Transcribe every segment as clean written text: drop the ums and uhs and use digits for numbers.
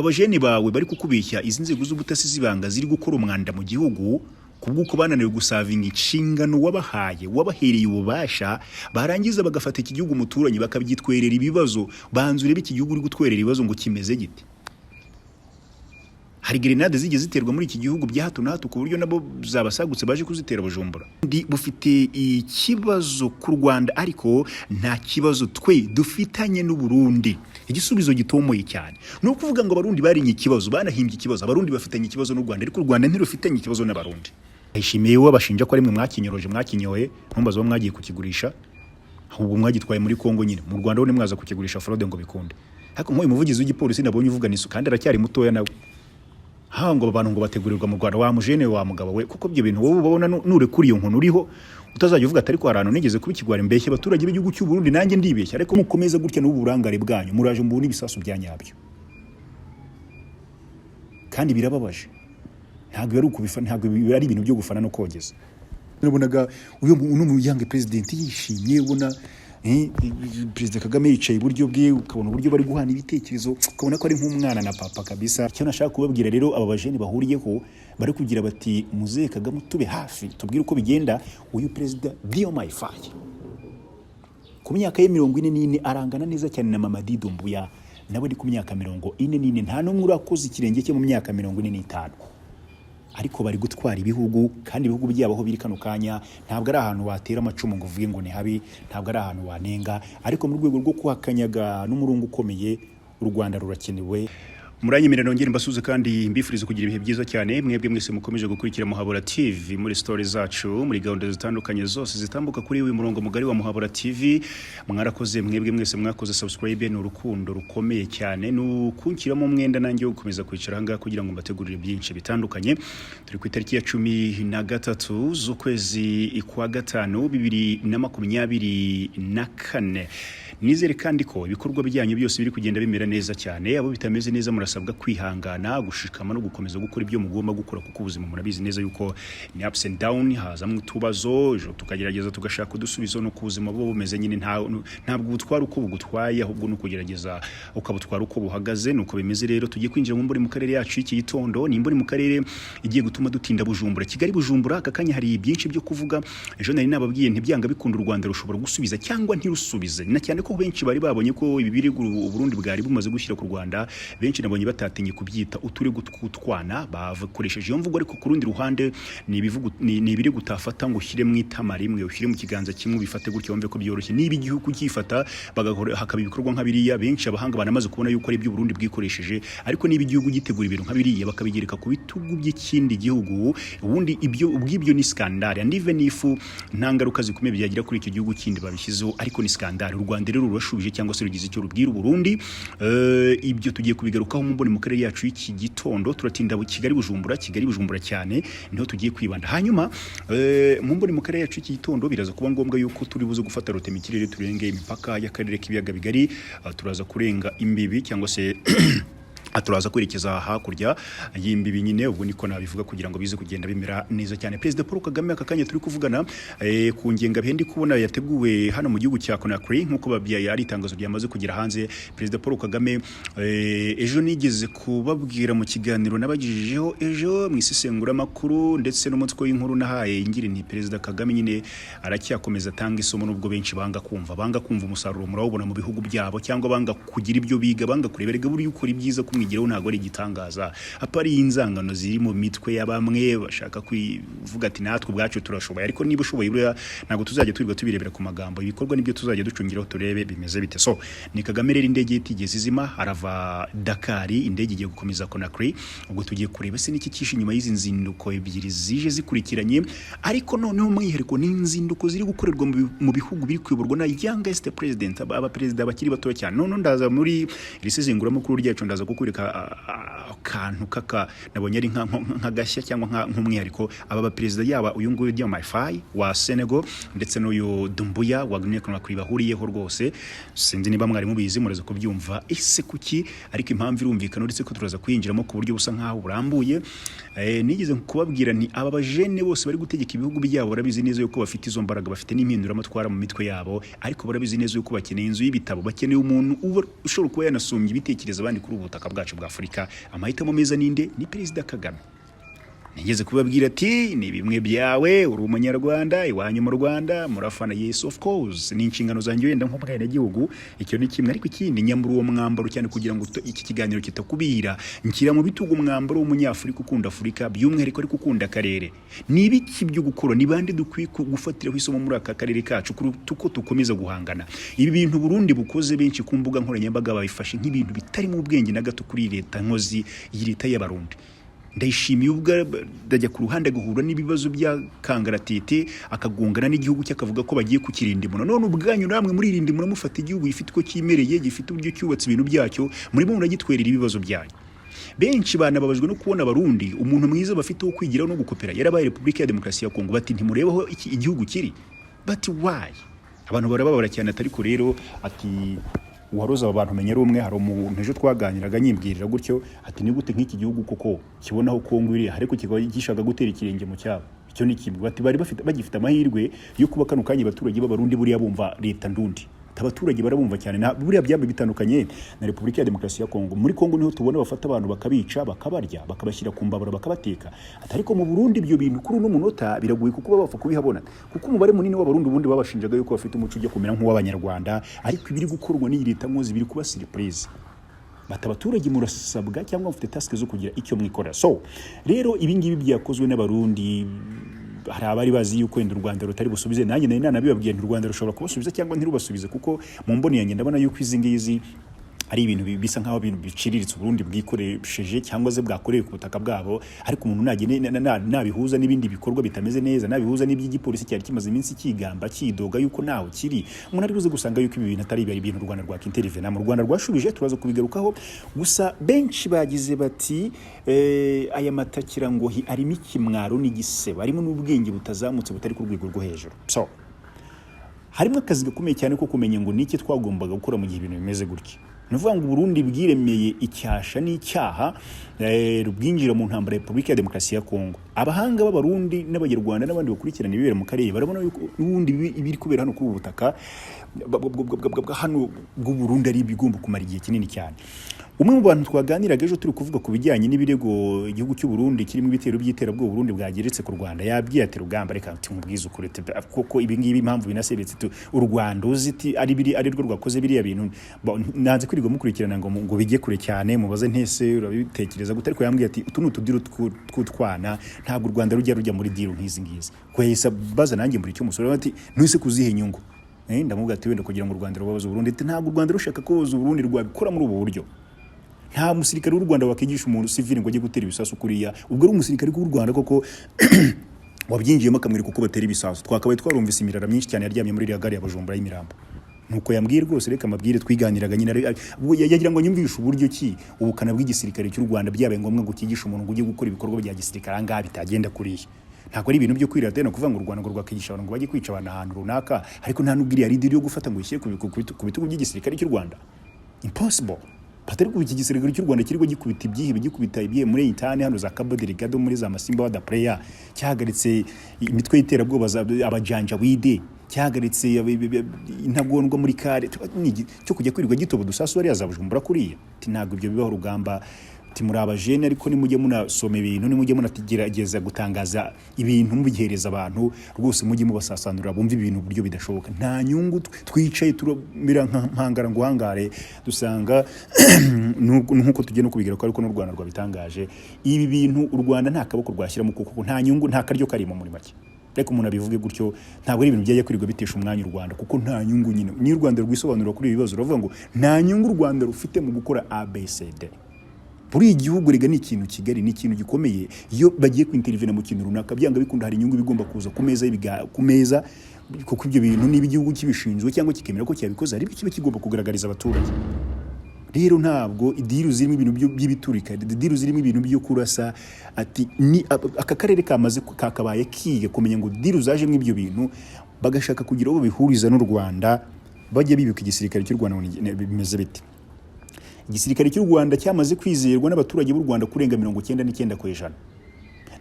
abajene bawe bari kukubeshya izi nzego z'ubutasi zibanga ziri gukora umwanda mu gihugu kubwuko bananiwe gusavinga inshingano wabahereye ububasha barangiza bagafata iki gihugu umuturanyi bakabyitwerera ibibazo banzure b'iki gihugu uri gutwerera ibibazo ngo kimeze gite. Hari grenade zigeze ziterwa muri iki gihugu bya hato na hato ku buryo nabo zabasagutse baje kuzitera Bujumbura. Ndi bufite ikibazo ku Rwanda ariko nta kibazo twe dufitanye n'u Burundi. Igisubizo gitomoye cyane no kuvuga ngo abarundi barinye ikibazo banahimbye ikibazo abarundi bafitanye ikibazo n'u Rwanda ariko u Rwanda ntirufitanye ikibazo n'abarundi. Ishimiye wabashinja ko ari mwe mwakinyoye ntumbazo mwagiye kukigurisha ahubwo mwagitwaye muri Kongo nyine mu Rwanda wone mwaza kukigurisha fraude ngo bikunde. Ariko nk'uyu muvugizi w'igipolisi nabonye uvuga nisu kandi aracyari mutoya nawe. Hango abantu ngo bategurirwa mu Rwanda wa mujene wa mugabo we kuko byo bintu wowe ubona nure kuri iyo nkono uriho utazajya uvuga atari ko harano nigeze kubikigwara mbeshye abaturage b'igihugu cy'u Burundi nanjye ndibeshya ariko mukomeza gutya n'uburangare bwanyu muraje mbona ibisasu byanyabyo kandi birababaje ntabwo ari ibintu byo gufana no kogeza. Nabonaga uyu n'umuyange president yishimye ubona Perezida Kagame yicaye iburyo bwe ukabona uburyo bari guhana ibitekerezo ukabona ko ari nk'umwana na papa kabisa. Icyo nashaka kubabwira rero aba bajeni bahuriyeho bari kugira bati Muzehe Kagame tube hafi tubwire uko bigenda uyu president Diomaye Faye ku myaka ye 44 arangana neza cyane na Mamadi Doumbouya nawe ari ku myaka 44 nta n'umwe urakoze ikirenge cye mu myaka 45 ariko bari gutwara ibihugu kandi ibihugu byabaho biri kano kanya ntabwo ari ahantu watera amacumu ngo uvuge ngo ni habi ntabwo ari ahantu wanenga ariko mu rwego rwo kuhakanyaga n'umurungu ukomeye u Rwanda rurakenewe. Muranyemerera nongere mbasuze kandi mbifuriza kugira ibihe byiza cyane mwebwe mwese mukomeje gukurikira Muhabura TV muri stories zacu muri gahunda zitandukanye zose zitambuka kuri uyu murongo mugari wa Muhabura TV. Mwarakoze mwebwe mwese mwakoze subscribe n'urukundo rukomeye cyane nukunkiramo umwenda nanjye gukomeza kwicara hanga kugira ngo mbategurire byinshi bitandukanye. Turi ku itariki ya 13 z'ukwezi kwa gatanu 2024. Nizere kandi ko ibikorwa byanyu byose biri kugenda bimera neza cyane abo bitameze neza murasabwa kwihangana gushikama no gukomeza gukora ibyo mugomba gukora kuko ubuzima murabizi neza yuko ni ups and down hazamwe tubazo ejo tukagerageza tugashaka udusubizo no kubuzima bwo bumeze nyine ntabwo butwara uko bugutwaye ahubwo no kugerageza ukabutwara uko buhagaze nuko bimeze. Rero tugiye kwinjira mu mburi mu karere yacu iki gitondo ni imburi mu karere igiye gutuma dutinda Bujumbura Kigali Bujumbura akakanya hari byinshi byo kuvuga. Ejo nari nababwiye ntibyanga bikunda u Rwanda rushobora gusubiza cyangwa ntirusubize na cyane ko benshi bari babonye ko ibi biri u Burundi bwari bumaze gushyira ku Rwanda benshi nabonye batatinye kubyita uturi gutwana bakoresheje iyo mvugo ariko ku rundi ruhande ni ibiri gutafata ngo ushyire mu itama rimwe ushyire mu kiganza kimwe bifate gutyo wumve ko byoroshye niba igihugu cyifata hakaba ibikorwa nk'abiriya benshi abahanga banamaze kubona yuko ari ibyo Burundi bwikoresheje ariko niba igihugu gitegura ibintu nk'abiriya bakabigereka ku bitugu by'ikindi gihugu ubundi ubwibyo ni skandale and even if nta ngaruka zikomeye byagira kuri icyo gihugu kindi babishyizeho ariko ni skandale. U Rwanda rero rurashubije cyangwa se rugize icyo rubwira Burundi ibyo tugiye kubigarukaho mu mboni mu karere yacu iki gitondo turatinda Kigali Bujumbura cyane niho tugiye kwibanda. Hanyuma mu mboni mu karere yacu iki gitondo biraza kuba ngombwa yuko turi buze gufata route mu kirere turenge imipaka y'akarere k'ibiyaga bigari turaza kurenga imbibi cyangwa se aturaza kwerekeza hakurya y'imbibi nyine ubwo niko nabivuga kugira ngo bize kugenda bimera neza cyane. Perezida Paul Kagame akakanya turi kuvugana ku ngenga bihindi kubona yateguwe hano mu gihugu cya Conakry nkuko babyaye ari itangazo ryamaze kugira hanze. Perezida Paul Kagame ejo nigeze kubabwira mu kiganiro nabagijejeho ejo mu isesengura makuru ndetse n'umutwe w'inkuru nahaye ingire nti Perezida Kagame nyine aracyakomeza tanga isomo nubwo benshi banga kumva umusaruro murawubona mu bihugu byabo cyangwa banga kugira ibyo biga banga kureberega buri ukora ibyiza kumwigiraho ntago ari igitangaza apari inzangano ziri mu mitwe y'abamwe bashaka kwivuga ati natwe ubwacu turashoboye ariko niba ushoboye buriya ntago tuzajya twirirwa tubirebera ku magambo ibikorwa nibyo tuzajya ducungiraho turebe bimeze bite. So ni Kagame rero indege itigeze izima arava Dakar indege igiye gukomeza Conakry ubwo tugiye kureba se niki kishi nyuma y'izi nzinduko ebyiri zije zikurikiranye ariko noneho mwihereko n'inzinduko ziri gukorerwa mu bihugu biri kuyoborwa na youngest president aba president bakiri bato cyane. None ndaza muri risezengura makuru ryacu ndaza kukureka kantu nabonye ari nk'agashya cyangwa nk'umwihariko aba baperezida yaba uyu nguyu Diomaye Faye wa Senegal ndetse n'uyu Doumbouya wa Guinea Conakry bahuriyeho rwose. Sinzi niba mwari mubizi muraza kubyumva ese kuki, ariko impamvu irumvikana uretse ko turaza kuyinjiramo ku buryo busa nkaho burambuye. Nigeze kubabwira ni aba bajene bose bari gutegeka ibihugu byabo barabizi neza yuko bafite izo mbaraga, bafite n'impinduramatwara mu mitwe yabo, ariko barabizi neza yuko bakeneye inzu y'ibitabo, bakeneye umuntu ushobora kuba yanasumbye ibitekerezo abandi kuri ubu butaka bwacu bwa Afurika. Amahitamo meza ninde? Ni Perezida Kagame. Nigeze kubabwira ati ni bimwe byawe, uri umunyarwanda, iwanyu mu Rwanda murafana. Yes of course, ni inshingano zanjye wenda nk'umwana gihugu, icyo ni kimwe, ariko ikindi nyambura uwo mwambaro cyane kugira ngo iki kiganiro kitakubira, nkira mu bitugu umwambaro w'umunyafurika ukunda Afurika by'umwihariko ariko ukunda akarere. Ni ibiki byo gukora, ni bande dukwiye gufatiraho isomo muri aka karere kacu tuko tukomeza guhangana. Ibi bintu Burundi bukoze benshi ku mbuga nkoranyambaga babifashe nk'ibintu bitari mu bwenge na gato kuri leta nkozi iyi leta y'Abarundi. Ndayishimiye ubwo dajya ku ruhande guhura n'ibibazo bya kangaratete akagongana n'igihugu cyakavuga ko bagiye kukirinda imuno. None ubwanyu namwe muri irindi muno mufata igihugu gifite ko kimereye, gifite uburyo cyubatse ibintu byacyo, muri bo muragitwerera ibibazo byanyu. Benshi banababajwe no kubona Abarundi umuntu mwiza bafite wo kwigiraho no gukopera yarabaye Repubulika ya Demokarasi ya Kongo, bati ntimurebaho iki igihugu kiri. But why? Abantu barababara cyane atari ko rero ati uharoza abantu menye ari umwe. Hari umuntu ejo twaganiraga nyibwirira gutyo ati ni gute nk'iki gihugu koko kibonaho Kongo iri ariko kikaba gishaga gutera ikirenge mu cyabo. Icyo ni kimwe. Bati bari bagifite amahirwe yo kuba kano kanya abaturage b'Abarundi buriya bumva leta ndundi. Abaturage barabumva cyane na buriya byambe bitandukanye na Repubulika ya Demokarasi ya Kongo. Muri Kongo niho tubona bafata abantu bakabica, bakabarya, bakabashyira ku mbabura, bakabateka. Ariko mu Burundi ibyo bintu kuri no munota biragoye kuko bapfa kubihabona, kuko umubare munini w'Abarundi ubundi babashinjaga yuko bafite umuco ujya kumera nk'uw'Abanyarwanda, ariko ibiri gukorwa n'iyi leta nkozi biri kuba surprise. Bata abaturage murasabwa cyangwa mufite task zo kugira icyo mwikora. So rero ibingibi byakozwe n'Abarundi, hari abari bazi yuko u Rwanda rutari busubize. Nanjye nari nanabibabwiye nti u Rwanda rushobora kubasubiza cyangwa ntirubasubize, kuko mu mboni yanjye ndabona yuko izi ngizi ari ibintu bisa nkaho ibintu biciriritse Burundi bwikoresheje cyangwa ze bwakorewe ku butaka bwabo. Ariko umuntu nabihuza n'ibindi bikorwa bitameze neza, nabihuza n'iby'igipolisi cyari kimaze iminsi kigamba kidoga yuko naho kiri, umuntu ari buze gusanga yuko ibi bintu atari ibintu u Rwanda rwakintervena. Mu Rwanda rwashubije, turaza kubigarukaho. Gusa benshi bagize bati aya matakira ngo arimo ikimwaro n'igisebo, arimo n'ubwenge butazamutse butari ku rwego rwo hejuru. So harimo akazi gakomeye cyane ko kumenya ngo niki twagombaga gukora mu gihe ibintu bimeze gutya. Nuvuga ngo Burundi bwiremeye icyasha n'icyaha rubwinjira mu ntambara ya Repubulika ya Demokarasi ya Kongo. Abahanga b'Abarundi n'Abanyarwanda n'abandi bakurikirana ibibera mu karere barabona yuko n'ubundi ibiri kubera hano kuri ubu butaka hano bw'u Burundi ari bigomba kumara igihe kinini cyane. Umwe mu bantu twaganiraga ejo turi kuvuga ku bijyanye n'ibirego igihugu cy'u Burundi kirimo ibitero by'iterabwoba Burundi bwageretse ku Rwanda, yabwiye ati Rugamba reka tumubwize ukuri koko ibi ngibi impamvu binasebetse u Rwanda uziti ari rwo rwakoze biriya bintu. Nanze kwirirwa mukurikirana ngo bijye kure cyane, mubaze ntese urabitekereza gute, ariko yambwiye ati utu n'utudiro tw'utwana ntabwo u Rwanda rujya muri deal nk'izi ngizi. Kwehisa baza nanjye muri cyo musore ati ntuse kuzihe inyungu. Ndamuvuga ati wenda kugira ngo u Rwanda rubabaze Burundi, ntabwo u Rwanda rushaka ko Burundi rwabikora muri ubu buryo. Nta musirikare w'u Rwanda wakigisha umuntu civil ngo ajye gutera ibisasu kuriya. Ubwo ari umusirikare w'u Rwanda koko wabyinjiyemo akamwereka uko batera ibisasu. Twakabaye twarumvise imirara myinshi cyane yaryamye muri iriya gari ya Bujumbura y'imirambo. Nuko yambwiye rwose reka amabwire twiganiraga nyine yagira ngo nyumvishe uburyo ki ubukana bw'igisirikare cy'u Rwanda byabaye ngombwa ngo kigisha umuntu ngo ujye gukora ibikorwa bya gisirikare anga bitagenda kuriya. Ntabwo ari ibintu byo kwirata no kuvuga ngo u Rwanda ngo rwakigisha abantu ngo bajye kwica abantu ahantu runaka, ariko nta n'ubwiriya ridi yo gufata ngo ishyire ku bitugu by'igisirikare cy'u Rwanda. Impossible. Patari ku iki gisirikare cy'u Rwanda kiriko gikubita ibyihe gikubita ibiye muri intane hano za Cabo Delgado muri za Masimba wa da Praia, cyahagaritse imitwe y'iterabwoba abajanja wide, cyahagaritse intagondwa muri kare cyo kujya kwirirwa gitobo dusasu bari yazabujumbura kuriya. Ntabwo ibyo bibaho Rugamba. Muri abajene ariko nimujye munasoma ibintu, nimujye munatigerageza gutangaza ibintu mubihereza abantu rwose, mujye mubasasanurira bumva ibintu buryo bidashoboka. Nta nyungu twicaye turumira nkangara ngo hangare dusanga nkuko tugiye no kubigira ko ariko n'u Rwanda rwabitangaje ibi bintu. U Rwanda nta kaboko rwashyiramo kuko nta nyungu nta karyo karimo muri make. Ariko umuntu abivuge gutyo ntabwo ari ibintu byajya kwirirwa bitesha umwanya u Rwanda, kuko nta nyungu nyine. Ni u Rwanda rwisobanura kuri ibi bibazo ruvuga ngo nta nyungu u Rwanda rufite mu gukora ABCD. Buri igihugu rega ni ikintu kigari, ni ikintu gikomeye. Iyo bagiye kwintervene mu kintu runaka byanga bikunda hari inyungu bigomba kuza ku meza kuko ibyo bintu niba igihugu kibishinzwe cyangwa kikemera ko cyabikoze ari kiba kigomba kugaragariza abaturage. rero ntabwo idiru zirimo ibintu by'ibiturika, idiru zirimo ibintu byo kurasa. Ati ni aka karere kakabaye kiga kumenya ngo diru zajemo ibyo bintu, bagashaka kugira uwo bihuriza n'u Rwanda, bajya bibuka igisirikare cy'u Rwanda bimeze biti. Igisirikare cy'u Rwanda cyamaze kwizerwa n'abaturage b'u Rwanda kurenga 99%.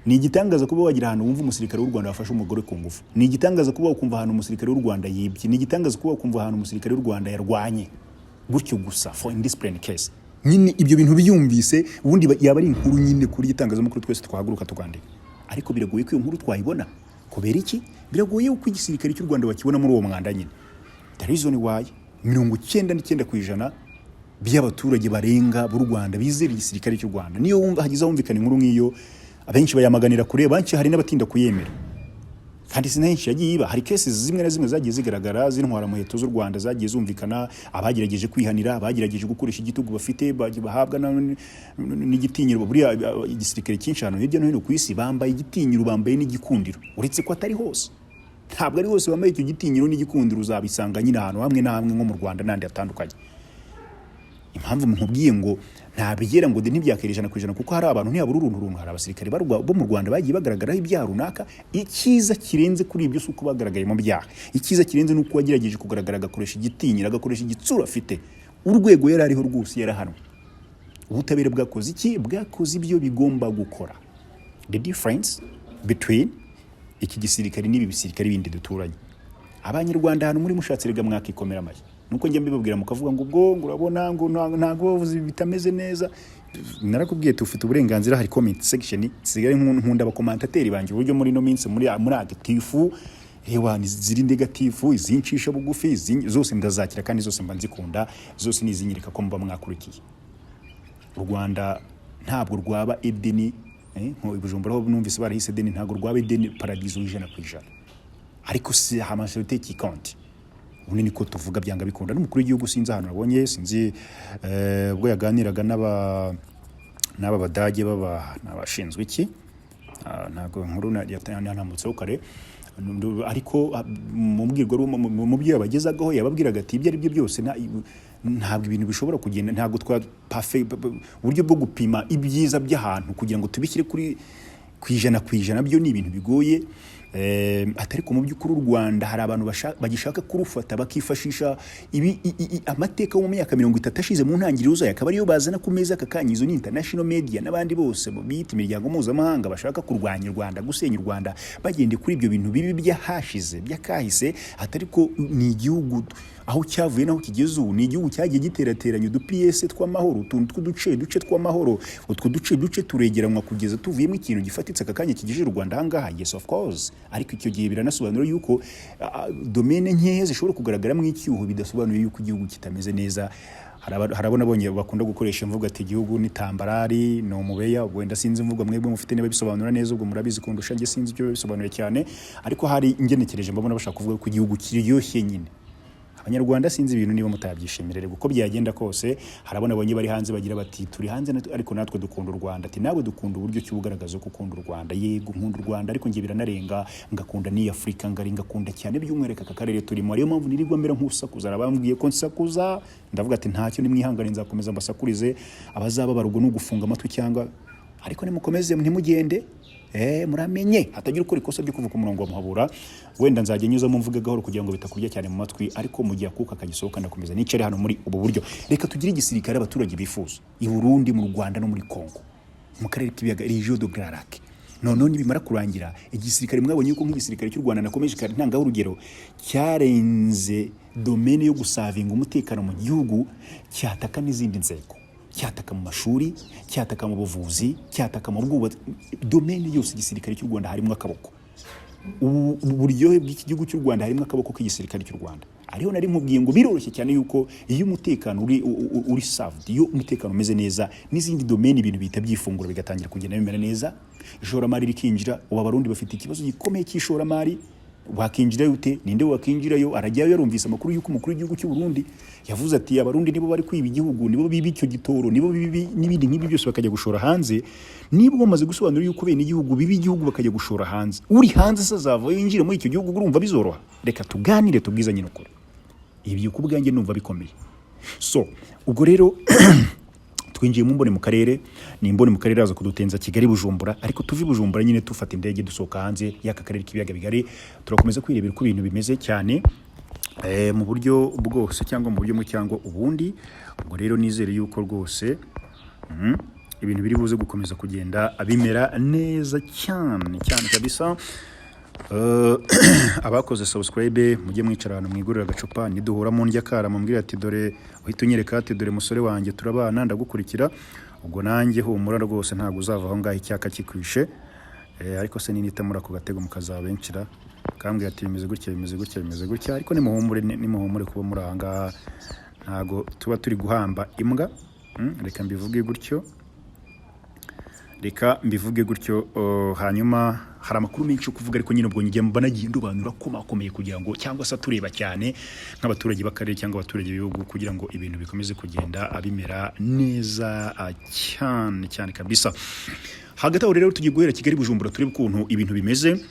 Ni igitangaza kuba wagira ahantu wumva umusirikare w'u Rwanda wafashe umugore ku ngufu. Ni igitangaza kuba ukumva ahantu umusirikare w'u Rwanda yibye. Ni igitangaza kuba ukumva ahantu umusirikare w'u Rwanda yarwanye. Gutyo gusa for indiscipline case. Nyine ibyo bintu byumvise ubundi yaba ari inkuru nyine kuri igitangazamakuru twese twahaguruka tugandika. Ariko biragoye ko iyo nkuru twayibona. Kubera iki? Biragoye uko igisirikare cy'u Rwanda bakibona muri uwo mwanda nyine. The reason why 99% by'abaturage barenga b'u Rwanda bizera igisirikare cy'u Rwanda. Niyo wumva hagize humvikana inkuru nk'iyo, abenshi bayamaganira kure, banki hari n'abatinda kuyemera. Kandi sinenshi yagiye iba, hari cases zimwe na zimwe zagiye zigaragara z'intwara muheto z'u Rwanda zagiye zumvikana, abagerageje kwihanira, abagerageje gukoresha igitugu bafite bahabwa n'igitinyiro. Buriya igisirikare cy'inshano hirya no hino ku isi bambaye igitinyiro, bambaye n'igikundiro, uretse ko atari hose. Ntabwo ari hose bambaye icyo gitinyiro n'igikundiro, uzabisanga nyine ahantu hamwe na hamwe nko mu Rwanda n'andi atandukanye. Impamvu nkubwiye ngo ntabigera ngo ntibyakera 100% kuko hari abantu ntiyabura uruntu, hari abasirikare bo mu Rwanda bagiye bagaragaraho ibyaha runaka. Ikiza kirenze kuri ibyo suko bagaragaye mu byaha, ikiza kirenze nuko wagerageje kugaragara agakoresha igitinyiro, agakoresha igitsura afite, urwego yari ariho rwose yarahanwe. Ubutabera bwakoze iki? Bwakoze ibyo bigomba gukora. The difference between iki gisirikare n'ibi bisirikare bindi duturanye, Abanyarwanda hano muri mushatse rega mwakikomera amashyi, nuko njye mbibabwira mukavuga ngo ubwo urabona ngo ntago bavuze bitameze neza. Narakubwiye tufite uburenganzira, hari comment section, sigare nkunda abakomantateri banje uburyo muri no minsi muri agatifu, hewa ziri negatifu, izincisha bugufi, zose ndazakira kandi zose mba nzikunda, zose nizinyirika ko mba mwakurikiye. U Rwanda ntabwo rwaba Edeni, nko ibujumbura ho numvise barahise Edeni, ntabwo rwaba Edeni paradiso 100%. Ariko si amajorité qui compte. Ubu niko tuvuga byanga bikunda. N'umukuru w'igihugu sinzi ahantu nabonye, sinzi ubwo yaganiraga n'aba badage n'abashinzwe iki, ntago nkuru yanamutseho kare, ariko mu byo yabagezagaho yababwiraga ati ibyo ari byo byose ntabwo ibintu bishobora kugenda, ntabwo twa perfect uburyo bwo gupima ibyiza by'ahantu kugira ngo tubishyire kuri kwijana byo ni ibintu bigoye. Atari ko mu by'ukuri u Rwanda hari abantu bagishaka kurufata bakifashisha amateka mu myaka 30 ashize mu ntangiriro zayo, akaba ariyo bazana ku meza akakanyizo ni international media n'abandi bose bita imiryango mpuzamahanga bashaka kurwanya u Rwanda, gusenya u Rwanda, bagende kuri ibyo bintu bibi byahashize byakahise. Atari ko ni igihugu aho cyavuye naho kigeze ubu, ni igihugu cyagiye giterateranya uduPS tw'amahoro, utuntu tw'uduce tw'amahoro, utwo duce turegeranwa kugeza tuvuyemo ikintu gifatitse akakanya kigeje u Rwanda ahangaha. Yes of course, ariko icyo gihe biranasobanura yuko domaine nkeya zishobora kugaragaramo icyuho, bidasobanuye yuko igihugu kitameze neza. Harabona bonye bakunda gukoresha imvugo ati igihugu ni tambarari no mubeya, wenda sinzi imvugo mwebwe mufite niba bisobanura neza, ubwo murabizi kundusha, nge sinzi icyo bisobanuye cyane, ariko hari ingenekereje mbabona bashaka kuvuga ko igihugu kiryoshye nyine. Abanyarwanda sinzi ibintu niba mutabyishimirere uko byagenda kose. Harabona bonye bari hanze bagira bati turi hanze ariko natwe dukunda u Rwanda. Ati nawe dukunda uburyo cy'ubugaragaza ko ukunda u Rwanda. Yego nkunda u Rwanda, ariko nge biranarenga, ngakunda ni Afrika ngari, ngakunda cyane by'umwereka aka karere turimo. Ariyo mpamvu nirirwa mbera nk'usakuza, arabambwiye ko nsakuza, ndavuga ati ntacyo nimwihangane nzakomeza mbasakurize, abazaba barugo no gufunga amatwi cyangwa, ariko nimukomeze ntimugende muramenye hatagira ukora ikosa ryo kuvuga umurongo wa muhabura. Wenda nzajya nyuza mu mvuga gahoro kugira ngo bitakurya cyane mu matwi, ariko mu gihe akuka kagisohoka ndakomeza nicare hano muri ubu buryo. Reka tugire igisirikare abaturage bifuza i Burundi, mu Rwanda no muri Kongo, mu karere k'ibiyaga Region de Grand Lac. None nibimara kurangira igisirikare mwabonye yuko nk'igisirikare cy'u Rwanda nakomeje kandi ntangaho urugero cyarenze domaine yo gusavinga umutekano mu gihugu, cyataka n'izindi nzego, cyataka mu mashuri, cyataka mu buvuzi, cyataka mu bwubatsi, domaine yose igisirikare cy'u Rwanda harimo akaboko. Uburyohe bw'iki gihugu cy'u Rwanda harimo akaboko k'igisirikare cy'u Rwanda. Ariho nari nkubwiye ngo biroroshye cyane yuko iyo umutekano uri saved, iyo umutekano umeze neza, n'izindi domaine ibintu bita byifungura bigatangira kugenda bimera neza, ishoramari rikinjira. Ubu Abarundi bafite ikibazo gikomeye cy'ishoramari. Wakinjira ute? Ninde wakinjirayo? Arajyayo yarumvise amakuru yuko umukuru w'igihugu cy'u Burundi yavuze ati Abarundi nibo bari kwiba igihugu, nibo bibi icyo gitoro, nibo bibi n'ibindi nk'ibi byose bakajya gushora hanze. Nibo bamaze gusobanura yuko bene igihugu bibi igihugu bakajya gushora hanze, uri hanze sazava yinjira muri icyo gihugu urumva bizoroha. Reka tuganire tubwizanye n'ukuri. Ibi ku bwanjye numva bikomeye. So ubwo rero twinjiye mu mbone mu karere, ni imbone mu karere aza kudutenza Kigali Bujumbura, ariko tuvi Bujumbura nyine tufata indege dusohoka hanze y'aka karere k'ibiyaga bigari, turakomeza kwirebera uko ibintu bimeze cyane mu buryo bwose cyangwa mu buryo mu cyangwa ubundi. Ubwo rero nizere yuko rwose ibintu biri buze gukomeza kugenda bimera neza cyane kabisa. Abakoze subscribe mujye mwicara ahantu mwigurira agacupa, niduhura mu ndya kara mumbwira ati dore uhita unyereka ati dore musore wanjye turabana ndagukurikira, ubwo nanjye humura rwose ntabwo uzava aho ngaho icyaka kikwishe. Ariko se ninitamura ku gatego mukazabencira kambwira ati bimeze gutya, ariko nimuhumure kuba muri aha ngaha ntago tuba turi guhamba imbwa. Reka mbivuge gutyo, hanyuma hari amakuru menshi kuvuga, ariko nyine ubwo njye mba nagiye ndubanura komakomeye kugira ngo, cyangwa se tureba cyane nk'abaturage b'akarere cyangwa abaturage b'ibihugu, kugira ngo ibintu bikomeze kugenda bimera neza cyane kabisa. Hagati aho rero tugiye guhera Kigali Bujumbura turebe ukuntu ibintu bimeze.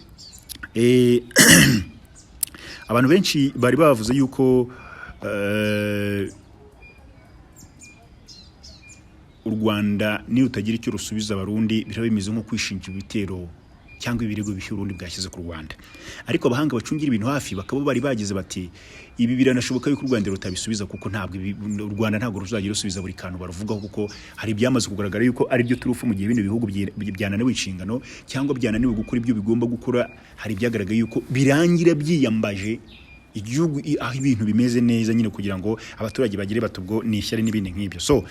Abantu benshi bari bavuze yuko u Rwanda ni utagira icyo rusubiza abarundi biraba bimeze nko kwishinja ibitero cyangwa ibirego bishya Burundi bwashyize ku Rwanda. Ariko abahanga bacungira ibintu hafi bakaba bari bagize bati ibi biranashoboka yuko u Rwanda rutabisubiza, kuko ntabwo u Rwanda ntabwo ruzagira rusubiza buri kantu baruvugaho, kuko hari byamaze kugaragara yuko ari byo turufu mu gihe bino bihugu byananiwe inshingano cyangwa byananiwe gukora ibyo bigomba gukora. Hari byagaragaye yuko birangira byiyambaje igihugu aho ibintu bimeze neza nyine, kugira ngo abaturage bagire batubwo nishyari n'ibindi nk'ibyo. So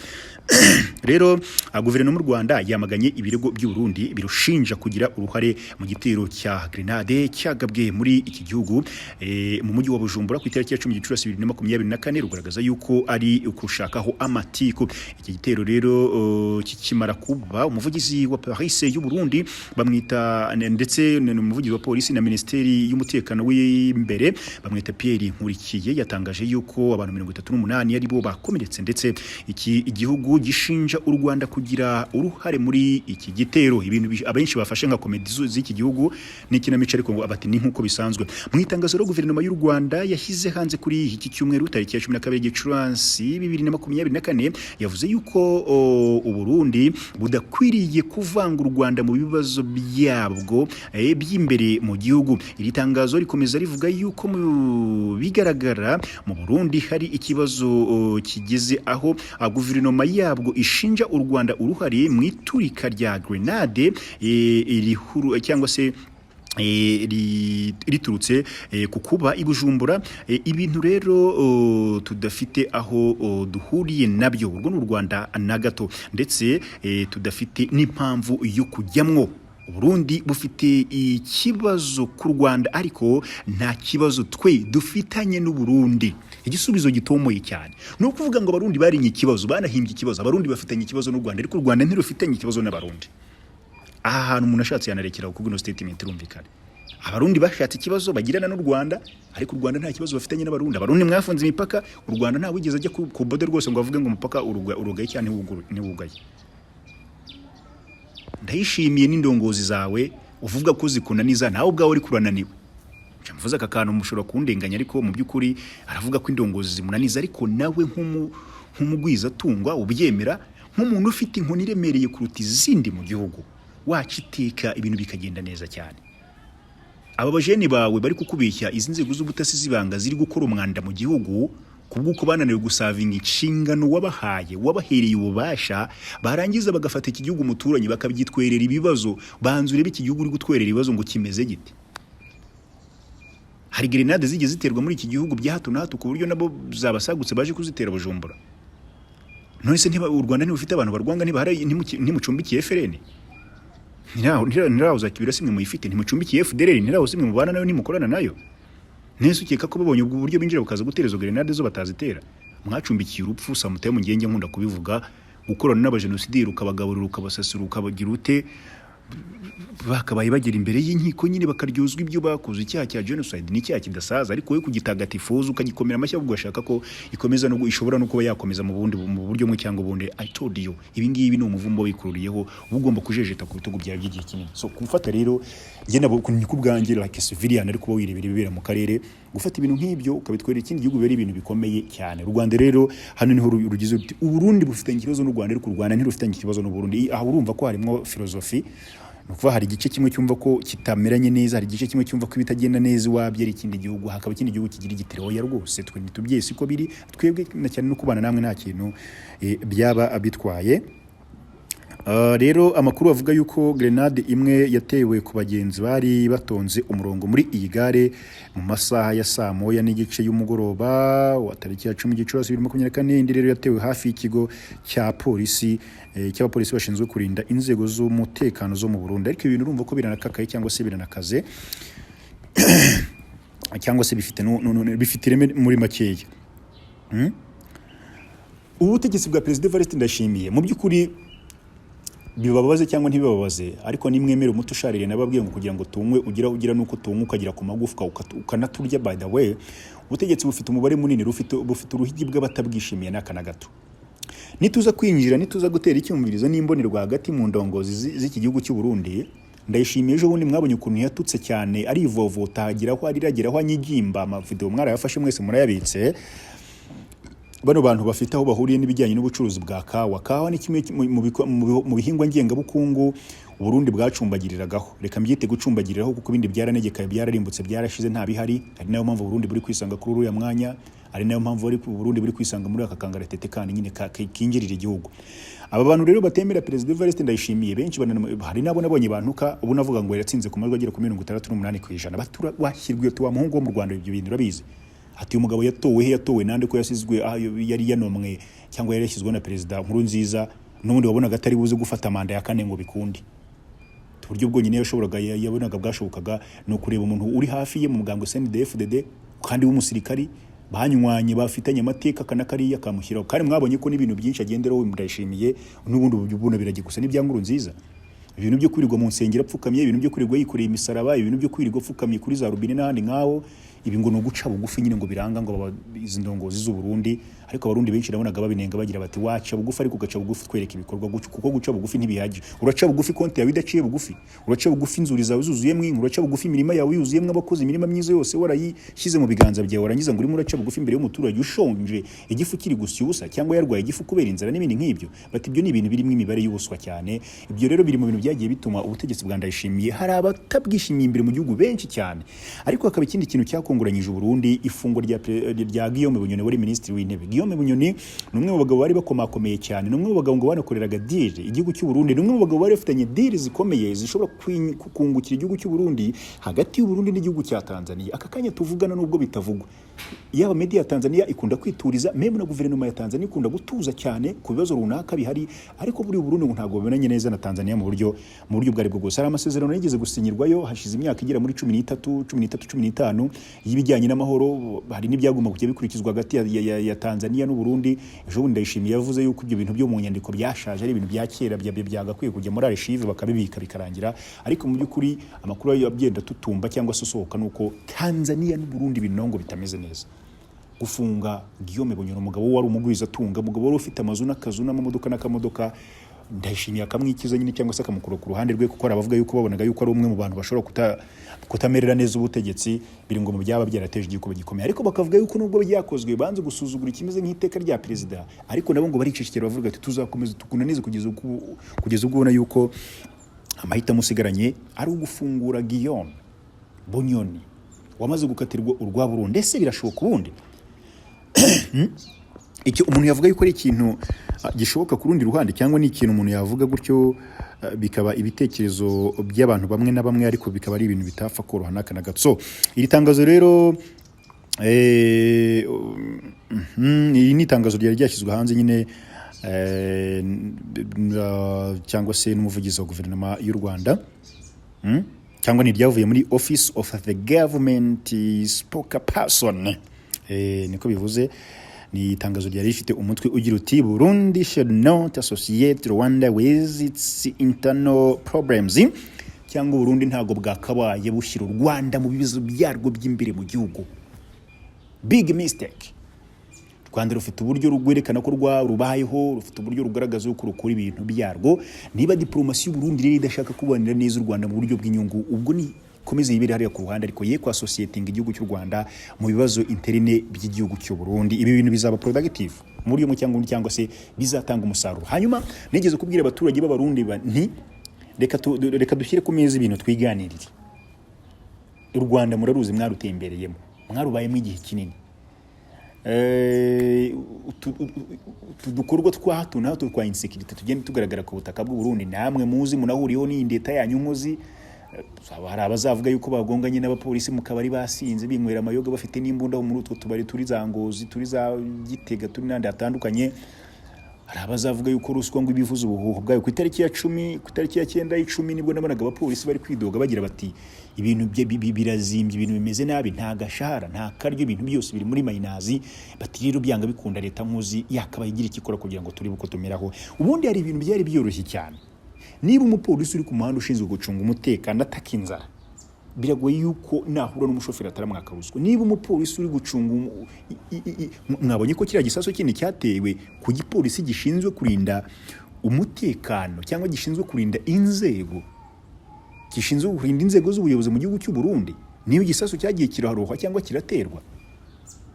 rero guverinoma y'u Rwanda yamaganye ibirego by'u Burundi birushinja kugira uruhare mu gitero cya grenade cyagabwe muri iki gihugu mu mujyi wa Bujumbura ku itariki ya 10 Gicurasi 2024, rugaragaza yuko ari ukushakaho amatiku. Iki gitero rero kikimara kuba, umuvugizi wa police y'u Burundi bamwita, ndetse n'umuvugizi wa polisi na ministeri y'umutekano w'imbere bamwita Pierre Nkurikiye, yatangaje yuko abantu 38 ari bo bakomeretse, ndetse iki igihugu gishinja u Rwanda kugira uruhare muri iki gitero. Ibintu abenshi bafashe nka komedi z'iki gihugu n'ikinamico, ariko abati ni nkuko bisanzwe. Mu itangazo ryo guverinoma y'u Rwanda yashyize hanze kuri iki cyumweru tariki ya 12 Gicurasi 2024, yavuze yuko u Burundi budakwiriye kuvanga u Rwanda mu bibazo byabwo by'imbere mu gihugu. Iri tangazo rikomeza rivuga yuko bigaragara mu Burundi hari ikibazo kigeze aho guverinoma yabwo ishinja u Rwanda uruhare mu iturika rya grenade cyangwa se riturutse ku kuba i Bujumbura. Ibintu rero tudafite aho duhuriye nabyo urwo n'u Rwanda na gato, ndetse tudafite n'impamvu yo kujyamwo. Burundi bufite ikibazo ku Rwanda, ariko nta kibazo twe dufitanye n'u Burundi. Igisubizo gitomoye cyane no kuvuga ngo abarundi barinye ikibazo, banahimbye ikibazo. Abarundi bafitanye ikibazo n'u Rwanda, ariko u Rwanda ntirufitanye ikibazo n'abarundi. Aha hantu umuntu ashatse yanarekera kuko ino statement irumvikana. Abarundi bashatse ikibazo bagirana n'u Rwanda, ariko u Rwanda nta kibazo bafitanye n'abarundi. Abarundi mwafunze imipaka, u Rwanda nta wigeze ajya ku border rwose ngo avuge ngo umupaka urugaye cyane ntiwugaye. Ndayishimiye n'indongozi zawe uvuga ko zikunaniza, nawe ubwawe uri kurananiwe. Mvuze aka kantu mushobora kundenganya, ariko mu by'ukuri aravuga ko indongozi zimunaniza, ariko nawe nk'umugwiza tungwa ubyemera, nk'umuntu ufite inkoni iremereye kuruta izindi mu gihugu, waciteka ibintu bikagenda neza cyane. Aba bajeni bawe bari kukubeshya izi nzego z'ubutasi zibanga ziri gukora umwanda mu gihugu, kubwuko bananiwe gusavinga inshingano wabahereye ububasha, barangiza bagafata iki gihugu umuturanyi bakabyitwerera ibibazo. Banzure b'iki gihugu uri gutwerera ibibazo ngo kimeze gite? Hari grenade zigeze ziterwa muri iki gihugu bya hato na hato ku buryo nabo zabasagutse baje kuzitera Bujumbura. None se u Rwanda ufite abantu barwanga ntimucumbikiye FRN? Niraho zakibira simwe muyifite, ntimucumbikiye FDLR, niraho simwe mubana nayo nimukorana nayo. Nese ukeka ko babonye ubwo buryo binjira bukaza gutera izo grenade zo batazitera? Mwacumbikiye urupfu samutaye mu ngenge nkunda kubivuga, gukorana n'abajenosideri ukabagaburira ukabasasira ukabagira ute, bakabaye bagira imbere y'inkiko nyine bakaryozwa ibyo bakoze. Icyaha cya genocide ni icyaha kidasaza, ariko we kugitagatifuza ukagikomera amashyi ahubwo ugashaka ko ikomeza no ishobora no kuba yakomeza mu buryo mwe cyangwa ubundi. I told you ibi ngibi ni umuvumbo wikururiyeho, ugomba kujejeta ku bitugu byawe by'igihe kinini. So kumfata rero njye nabo ku bwanjye like civilian, ariko wirebera ibibera mu karere gufata ibintu nk'ibyo ukabitwerera ikindi gihugu bari ibintu bikomeye cyane. U Rwanda rero hano niho rugize ruti Uburundi bufitanye ikibazo n'u Rwanda, ariko u Rwanda ntirufitanye ikibazo n'u Burundi. Aho urumva ko harimo filozofi, nukuva hari igice kimwe cyumva ko kitameranye neza, hari igice kimwe cyumva ko ibitagenda neza iwabye ari ikindi gihugu, hakaba ikindi gihugu kigira igitero. Oya rwose twe ntitubyese ko biri, twebwe na cyane no kubana namwe nta kintu byaba abitwaye. Rero amakuru avuga yuko grenade imwe yatewe ku bagenzi bari batonze umurongo muri iyi gare mu masaha ya saa moya n'igice y'umugoroba wa tariki ya 10 Gicurasi 2024. Indi rero yatewe hafi y'ikigo cya polisi cy'abapolisi bashinzwe kurinda inzego z'umutekano zo mu Burundi. Ariko ibintu urumva ko biranakakaye cyangwa se biranakaze cyangwa se bifite ireme muri makeya. Ubutegetsi bwa Perezida Evariste Ndayishimiye mu by'ukuri bibabaze cyangwa ntibibabaze, ariko nimwemere umuti usharire nababwiye ngo kugira ngo tunywe ugira nuko tunywe ukagira ku magufwa ukanaturya. By the way, ubutegetsi bufite umubare munini, bufite uruhigi bw'abatabwishimiye n'akana gato. Nituza kwinjira, nituza gutera icyumvirizo n'imbonerwa hagati mu ndongozi z'iki gihugu cy'u Burundi, Ndayishimiye ejo bundi mwabonye ukuntu yatutse cyane, ari ivovota agiraho arirageraho anyigimba. Amavideo mwarayafashe mwese murayabitse. Bano bantu bafite aho bahuriye n'ibijyanye n'ubucuruzi bwa kawa. Kawa ni kimwe mu bihingwa ngengabukungu Burundi bwacumbagiriragaho. Reka mbyite gucumbagiriraho kuko ibindi byaranegekaye, byararimbutse, byarashize, nta bihari. Ari nayo mpamvu Burundi buri kwisanga kuri uruya mwanya, ari nayo mpamvu Burundi buri kwisanga muri aka kangaratete kandi nyine kinjirira igihugu. Aba bantu rero batemera Perezida Evariste Ndayishimiye benshi hari nabo nabonye bantuka, ubu navuga ngo yaratsinze ku majwi agera ku 68%. Batura washyirwe tuwa muhungu wo mu Rwanda, ibyo bintu urabizi. Ati umugabo yatowe nande ko yasizwe yari yanomwe cyangwa yari yashyizwe na Perezida Nkurunziza, n'ubundi wabonaga atari buze gufata manda ya 4 ngo bikundi. Tuburyo bwonyine yabonaga bwashobokaga no kureba umuntu uri hafi ye mu mugango CNDD-FDD kandi w'umusirikari, banywanye bafitanye amateka kanakariya kamushyiraho. Kandi mwabonye ko n'ibintu byinshi agenderaho Ndayishimiye, n'ubundi ubuna biragi gusa n'ibya Nkurunziza. Ibintu byo kwirirwa mu nsengero apfukamye, ibintu byo kwirirwa yikoreye imisaraba, ibintu byo kwirirwa apfukamye kuri za rubine n'ahandi ngaho, ibi ngo no guca bugufi nyine ngo biranga ngo izi ndongozi z'u Burundi. Ariko abarundi benshi nabonaga babinenga bagira bati waca bugufi, ariko ugaca bugufi twereka ibikorwa kuko guca bugufi ntibihagije. Uraca bugufi konti yawe idaciye bugufi, uraca bugufi inzuri zawe zuzuyemo inka, uraca bugufi imirima yawe yuzuyemo abakozi, imirima myiza yose warayishyize mu biganza byawe, warangiza ngo urimo uraca bugufi imbere y'umuturage ushonje, igifu kiri gusyusa cyangwa yarwaye igifu kubera inzara n'ibindi nk'ibyo. Bati ibyo ni ibintu birimo imibare y'ubuswa cyane. Ibyo rero biri mu bintu byagiye bituma ubutegetsi bwa Ndayishimiye hari abatabwishimiye imbere mu gihugu benshi cyane. Ariko hakaba ikindi kintu cyakongoranyije Burundi, ifungwa rya Guillaume Bunyoni wari minisitiri w'intebe. Guillaume Bunyoni ni umwe mu bagabo bari bakomakomeye cyane, ni umwe mu bagabo ngo banakoreraga deal igihugu cy'u Burundi, ni umwe mu bagabo bari bafitanye deal zikomeye zishobora kungukira igihugu cy'u Burundi hagati y'u Burundi n'igihugu cya Tanzania. Aka kanya tuvugana nubwo bitavugwa, yaba media ya Tanzania ikunda kwituriza, meme na guverinoma ya Tanzania ikunda gutuza cyane ku bibazo runaka bihari, ariko buri Burundi ntabwo bamenanye neza na Tanzania mu buryo bwari bwo bwose. Hari amasezerano yigeze gusinyirwayo hashize imyaka igera muri 13-15 y'ibijyanye n'amahoro, hari n'ibyagomba kujya bikurikizwa hagati ya Tanzania n'u Burundi. Ejo bundi Ndayishimiye yavuze yuko ibyo bintu byo mu nyandiko byashaje, ari ibintu bya kera byagakwiye kujya muri archive bakabibika bikarangira. Ariko mu by'ukuri amakuru yabyenda tutumba cyangwa sosohoka nuko Tanzania n'u Burundi binongo bitameze neza. Gufunga Guillaume Bunyoni, umugabo wari umugwiza tunga, umugabo wari ufite amazu n'akazu n'amamodoka n'akamodoka, Ndayishimiye akamwikiza nyine cyangwa se akamukura ku ruhande rwe, kuko arabavuga yuko babonaga yuko ari umwe mu bantu bashobora kutamerera neza ubutegetsi, biri ngo mu byaba byarateje igikuba gikomeye. Ariko bakavuga yuko nubwo byakozwe banze gusuzugura ikimeze nk'iteka rya perezida, ariko nabo ngo baricecekera bavuga ati tuzakomeza tukunanize kugeza ubwo ubona yuko amahitamo usigaranye ari ugufungura Guillaume Bunyoni wamaze gukatirwa urwa Burundi. Ese birashoboka ubundi? Icyo umuntu yavuga yuko ari ikintu gishoboka ku rundi ruhande, cyangwa ni ikintu umuntu yavuga gutyo bikaba ibitekerezo by'abantu bamwe na bamwe, ariko bikaba ari ibintu bitapfa koroha n'aka na gato. So iri tangazo rero iri ni itangazo ryari ryashyizwe hanze nyine cyangwa se n'umuvugizi wa guverinoma y'u Rwanda, cyangwa ni ryavuye muri Office of the Government Spokesperson, niko bivuze. Ni itangazo ryari rifite umutwe ugira uti Burundi should not associate Rwanda with its internal problems, cyangwa Burundi ntago bwakabaye bushyira u Rwanda mu bibazo byarwo by'imbere mu gihugu. Big mistake. Rwanda rufite uburyo rugwerekana ko rubayeho, rufite uburyo rugaragaza ko rukora ibintu byarwo. Niba diplomasi y'u Burundi rero idashaka kubanira neza u Rwanda mu buryo bw'inyungu, ubwo ni komeze yibere hariya ku ruhande ariko ye kwa associating igihugu cy'u Rwanda mu bibazo interine by'igihugu cy'u Burundi. Ibi bintu bizaba productive muri yo cyangwa se bizatanga umusaruro. Hanyuma nigeze kubwira abaturage b'abarundi nti reka dushyire ku meza ibintu twiganirire. U Rwanda muraruzi mwarutembereyemo, mwarubayemo igihe kinini. Tudukorwa twa hato na hato twa insecurity tugenda tugaragara ku butaka bw'u Burundi, namwe muzi munahuriyeho n'indeta yanyu nkozi. Hari abazavuga yuko bagonganye n'abapolisi mu kabari basinze binywera amayoga bafite n'imbunda muri utwo tubari turi za Ngozi, turi za Gitega, turi nandi hatandukanye. Hari abazavuga yuko ruswa ngo ibivuze ubuhuho bwayo ku itariki ya 10, ku itariki ya 9 y'icumi nibwo nabonaga abapolisi bari kwidoga bagira bati ibintu birazimbye, ibintu bimeze nabi, nta gashahara, nta karyo, ibintu byose biri muri mayinazi. Bati rero byanga bikunda leta nkuzi yakaba igira ikikora kugira ngo turi buko tumeraho. Ubundi hari ibintu byari byoroshye cyane. Niba umupolisi uri ku muhanda ushinzwe gucunga umutekano atakinzara, biragoye yuko nahura n'umushoferi ataramwaka ruswa. Niba umupolisi uri gucunga mwabonye ko kiriya gisaso kindi cyatewe ku gipolisi gishinzwe kurinda umutekano cyangwa gishinzwe kurinda inzego, gishinzwe kurinda inzego z'ubuyobozi mu gihugu cy'u Burundi, niba igisaso cyagiye kiraroha cyangwa kiraterwa,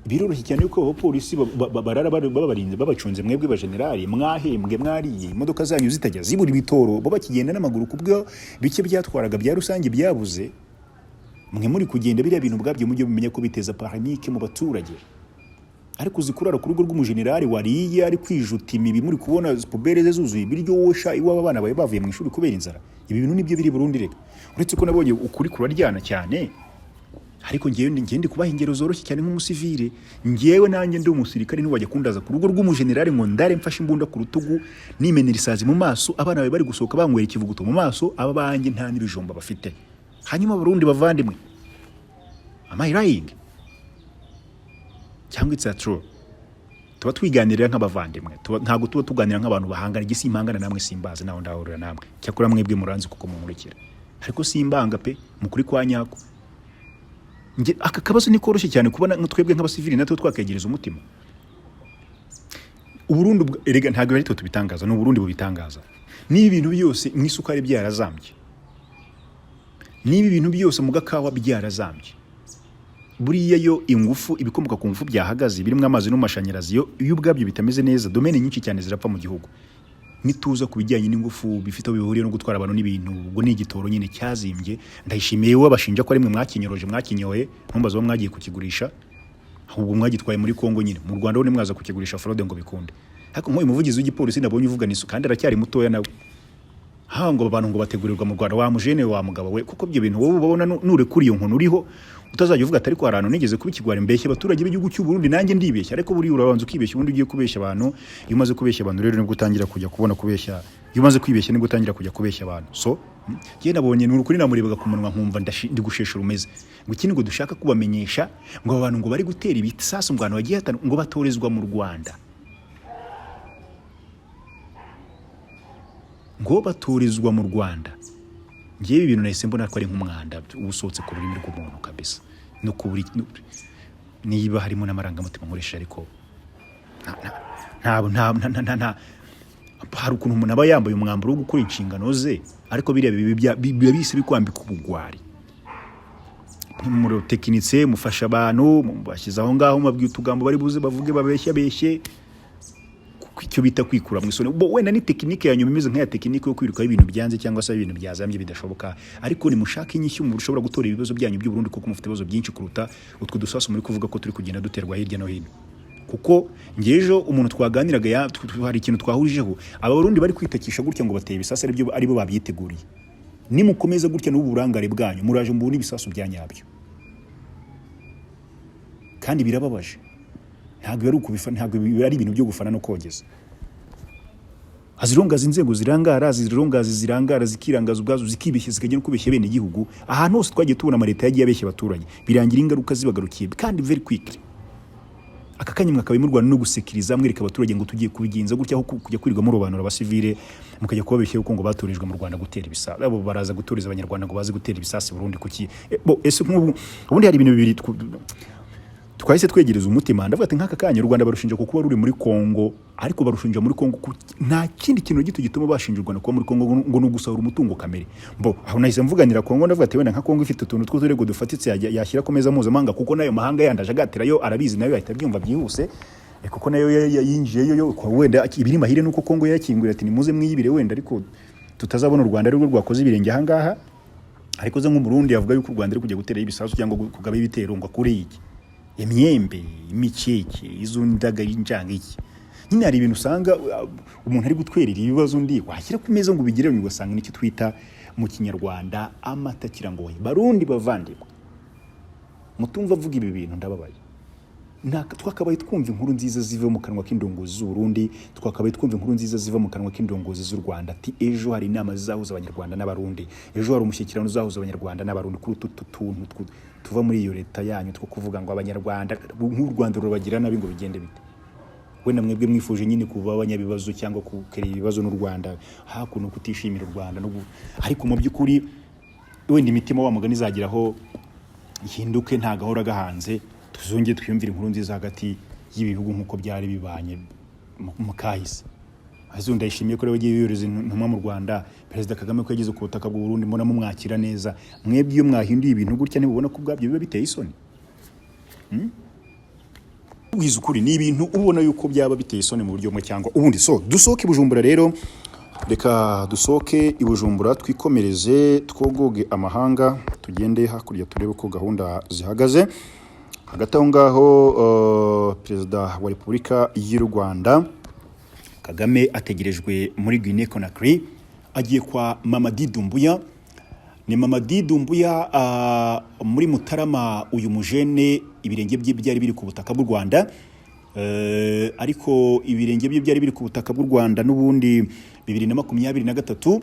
biroroshye cyane yuko abapolisi barara babarinze babacunze. Mwebwe ba generali mwahembwe mwariye, imodoka zanyu zitajya zibura ibitoro, bo bakigenda n'amaguru kubwo bike byatwaraga bya rusange byabuze. Mwe muri kugenda biriya bintu bwabyo mujye bimenya ko biteza paramike mu baturage. Ariko uzikurara ku rugo rw'umujenerali wariye ari kwijuta imibi, muri kubona pobere ze zuzuye ibiryo wosha iwaba abana bawe bavuye mu ishuri kubera inzara. Ibi bintu nibyo biri Burundi reka. Uretse ko nabonye ukuri kuraryana cyane, ariko ngende kubaha ingero zoroshye cyane nk'umusivile. Ngewe nanjye ndi umusirikare ntiwajya kundaza ku rugo rw'umujenerali ngo ndare mfashe imbunda ku rutugu nimenera isazi mu maso, abana bawe bari gusohoka banywera ikivuguto mu maso, aba banjye nta n'ibijumba bafite. Hanyuma Burundi bavandimwe, am I lying? Cyangwa it's true? Tuba twiganirira nk'abavandimwe, ntago tuba tuganira nk'abantu bahangana. Igisi impangana namwe simbaze naho ndahurira namwe, cyakora mwebwe muranzi kuko mumurikira, ariko simbanga pe mukuri kwa nyako. Nge aka kabazo ni koroshye cyane kubona twebwe nk'abasivili natwe twakagereza umutima. Uburundi erega ntago ari tubitangaza, no Burundi bubitangaza. Ni ibintu byose n'isukari byarazambye, niba ibintu byose mu gakawa byarazambye, buriya yo ingufu ibikomoka ku ngufu byahagaze, birimo amazi n'amashanyarazi, yo ubwabyo bitameze neza, domaine nyinshi cyane zirapfa mu gihugu. Nituza kubijyanye n'ingufu bifite bihuriye no gutwara abantu n'ibintu, ubwo ni igitoro nyine cyazimbye. Ndayishimiye we bashinja ko ari mwe mwakinyoroje mwakinyoye, ntumbaze bo mwagiye kukigurisha, ahubwo mwagitwaye muri Kongo nyine. Mu Rwanda ho ni mwaza kukigurisha fraude ngo bikunde. Ariko nk'uyu muvugizi w'igipolisi nabonye uvuga nisu kandi aracyari mutoya nawe. Ngo abantu ngo bategurirwa mu Rwanda, wa mujene wa mugabo we, kuko byo bintu wowe ubona nure kuri iyo nkono uriho utazajya uvuga atari ko harano nigeze kubikigwara imbeshye abaturage b'igihugu cy'u Burundi, nanjye ndibeshya. Ariko buri urabanza ukibeshya, ubundi ugiye kubeshya abantu. Iyo umaze kubeshya abantu rero nibwo utangira kujya kubona kubeshya, iyo umaze kwibeshya nibwo utangira kujya kubeshya abantu. So je nabonye nuri kuri namurebaga ku munwa nkumva ndi gushesha rumeze ngo ikindi ngo dushaka kubamenyesha ngo abantu ngo bari gutera ibisasu ngo abantu bagiye hatana ngo batorezwa mu Rwanda, ngo baturizwa mu Rwanda. Ngiye ibintu nahise mbona ko ari nk'umwanda usohotse ku rurimi rw'umuntu kabisa, no kuburi niba harimo n'amarangamutima nkoresha. Ariko nta hari ukuntu umuntu aba yambaye umwambaro wo gukora inshingano ze, ariko biriya biba bise bikwambika ubugwari. Muri tekinitse mufasha abantu bashyize aho ngaho mabwiye utugambo bari buze bavuge babeshye icyo bita kwikura mu isoni. Wenda ni tekinike yanyu bimeze nk'aya tekinike yo kwiruka ibintu byanze cyangwa se ibintu byazambye bidashoboka, ariko ni mushaka inyishyu mu ushobora gutora ibibazo byanyu by'u Burundi, kuko mufite ibibazo byinshi kuruta utwo dusaso muri kuvuga ko turi kugenda duterwa hirya no hino. Kuko ngejo umuntu twaganiraga hari ikintu twahurijeho, aba Burundi bari kwitakisha gutya ngo bateye ibisasu ari bo babyiteguriye. Ni mukomeza gutya n'ubu burangare bwanyu muraje mbona ibisasu byanyabyo, kandi birababaje. Ntabwo ari ukubifana, ntabwo ari ibintu byo gufana no kogeza. Azirongaza inzego zirangara zikirangaza ubwazo zikibeshye zikagenda kubeshya bene igihugu. Ahantu hose twagiye tubona amareta yagiye abeshya abaturage, birangira ingaruka zibagarukiye kandi very quickly. Aka kanyimwe akabe mu Rwanda no gusekiriza mwereka abaturage ngo tugiye kubigenza gutya aho kujya kwirirwa mu robanura abasivile mukajya kubabeshya uko ngo baturijwe mu Rwanda gutera ibisasa. Abo baraza guturiza abanyarwanda ngo bazi gutera ibisasa Burundi kuki ese nk'ubu ubundi hari ibintu bibiri twahise twegereza umutima ndavuga ati nk'aka kanya u Rwanda barushinja kuba ruri muri Kongo, ariko barushinja muri Kongo nta kindi kintu gito gituma bashinja u Rwanda kuba muri Kongo ngo n'ugusahura umutungo kamere. Aho nahise mvuganira Kongo ndavuga ati wenda nka Kongo ifite utuntu tw'uturego dufatitse yashyira ku meza mpuzamahanga, kuko nayo mahanga yandaje agaterayo arabizi nayo yahita byumva byihuse, kuko nayo yinjiyeyo yo wenda ibiri mahire nuko Kongo yakingurira ati nimuze mwiyibire wenda, ariko tutazabona u Rwanda ari rwo rwakoze ibirenge aha ngaha. Ariko ze nk'umurundi yavuga yuko u Rwanda ari kujya gutera ibisasu cyangwa kugaba ibitero ngo kuri iki imyembe, imikeke, izo ndaga y'injanga iki. Nyine hari ibintu usanga umuntu ari gutwerera ibibazo undi washyira ku meza ngo ubigire ugasanga n'icyo twita mu kinyarwanda amata kirangoye. Barundi bavandimwe, mutumva avuga ibi bintu ndababaye. Twakabaye twumva inkuru nziza ziva mu kanwa k'indongozi z'u Burundi, twakabaye twumva inkuru nziza ziva mu kanwa k'indongozi z'u Rwanda, ati ejo hari inama zizahuza abanyarwanda n'abarundi, ejo hari umushyikirano uzahuza abanyarwanda n'abarundi kuri utu tuntu tuva muri iyo leta yanyu two kuvuga ngo abanyarwanda nk'u Rwanda rubagira nabi ngo bigende bite. Wenda mwebwe mwifuje nyine kuba abanyabibazo cyangwa kukerera ibibazo n'u Rwanda, hakuno kutishimira u Rwanda, ariko mu by'ukuri wenda imitima wa mugani izagiraho ihinduke, nta gahora gahanze, tuzongeye twiyumvira inkuru nziza hagati y'ibihugu nk'uko byari bibanye mu kahise. Azo ndayishimiye ko rero bagiye biyoreza intumwa mu Rwanda, Perezida Kagame ko yagize ku butaka bw'u Burundi, mbona mumwakira neza. Mwebwe iyo mwahinduye ibintu gutya ntibubona ko ubwabyo biba biteye isoni? Ubwiza ukuri ni ibintu ubona yuko byaba biteye isoni mu buryo bumwe cyangwa ubundi. So dusohoke Bujumbura rero, reka dusohoke i Bujumbura twikomereze twogoge amahanga, tugende hakurya turebe ko gahunda zihagaze. Hagati aho ngaho Perezida wa Repubulika y'u Rwanda Kagame ategerejwe muri Guinea Conakry, agiye kwa Mamadi Doumbouya. Ni Mamadi Doumbouya muri Mutarama uyu mujene ibirenge bye byari biri ku butaka bw'u Rwanda, ariko ibirenge bye byari biri ku butaka bw'u Rwanda n'ubundi 2023